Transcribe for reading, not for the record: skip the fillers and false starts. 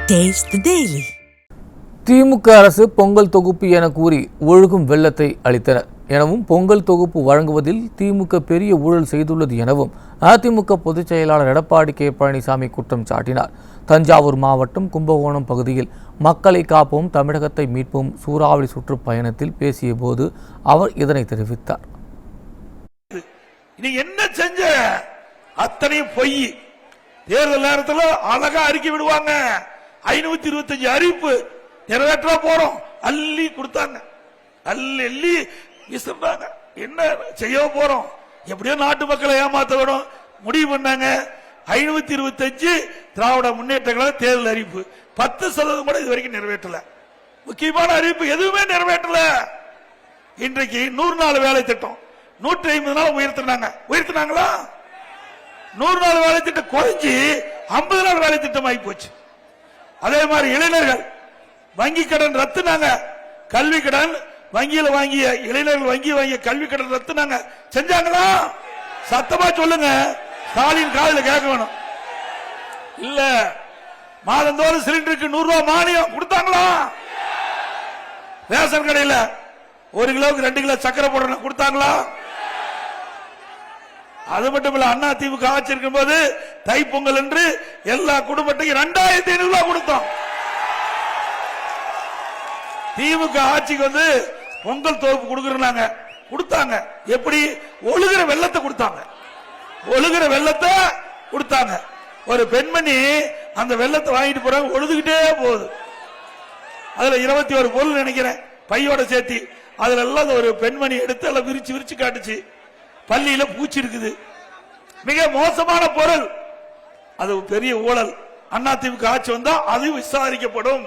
Taste the Daily. திமுக அரசு பொங்கல் தொகுப்பு என கூறி ஒழுகும் வெள்ளத்தை அளித்தனர் எனவும் பொங்கல் தொகுப்பு வழங்குவதில் திமுக பெரிய ஊழல் செய்துள்ளது எனவும் அதிமுக பொதுச் செயலாளர் எடப்பாடி கே பழனிசாமி குற்றம் சாட்டினார். தஞ்சாவூர் மாவட்டம் கும்பகோணம் பகுதியில் மக்களை காப்போம் தமிழகத்தை மீட்போம் சூறாவளி சுற்றுப்பயணத்தில் பேசிய போது அவர் இதனை தெரிவித்தார். நீ என்ன செஞ்ச அத்தனை பொய். தேர்தல் நேரத்தில் அழகா அறிக்கை விடுவாங்க. 525 அறிவிப்பு நிறைவேற்ற போறோம் அள்ளி கொடுத்தாங்க, அள்ளி விசுறாங்க. என்ன செய்ய போறோம், எப்படியோ நாட்டு மக்களை ஏமாத்த விடும் முடிவு பண்ணாங்க. 525 திராவிட முன்னேற்ற கழக தேர்தல் அறிவிப்பு 10% கூட இது வரைக்கும் நிறைவேற்றல. முக்கியமான அறிவிப்பு எதுவுமே நிறைவேற்றல. இன்றைக்கு 100 நாள் வேலை திட்டம் 150 நாள் உயர்த்தினாங்களா? 100 நாள் வேலை திட்டம் குறைஞ்சி 50 நாள் வேலை திட்டம் ஆகி போச்சு. அதே மாதிரி இளைஞர்கள் வங்கி கடன் ரத்துனாங்க, கல்வி கடன் வங்கியில் வாங்கிய இளைஞர்கள் வாங்கிய கல்வி கடன் ரத்துனாங்க. செஞ்சாங்களா? சத்தமா சொல்லுங்க, ஸ்டாலின் காதுல கேட்க வேணும். இல்ல மாதந்தோறும் சிலிண்டருக்கு 100 ரூபாய் மானியம் கொடுத்தாங்களா? ரேஷன் கடையில் 1 கிலோவுக்கு 2 கிலோ சக்கரை போடணும் கொடுத்தாங்களா? அது மட்டும் இல்ல, அண்ணா திமுக ஆட்சி இருக்கும் போது தைப்பொங்கல் என்று எல்லா குடும்பத்தையும் 2500 ரூபாய் கொடுத்தோம். திமுக ஆட்சிக்கு வந்து பொங்கல் தொகுப்பு கொடுத்தாங்க. எப்படி? ஒழுகிற வெள்ளத்தை கொடுத்தாங்க. ஒரு பெண்மணி அந்த வெள்ளத்தை வாங்கிட்டு போறாங்க, ஒழுதுகிட்டே போகுது. அதுல 21 பொருள் நினைக்கிறேன் பையோட சேர்த்தி. அதுல எல்லாம் ஒரு பெண்மணி எடுத்து எல்லாம் விரிச்சு காட்டுச்சு. பள்ளியில பூச்சி இருக்குது, மிக மோசமான பொருள். அது பெரிய ஊழல். அதிமுக ஆட்சி வந்தா அது விசாரிக்கப்படும்.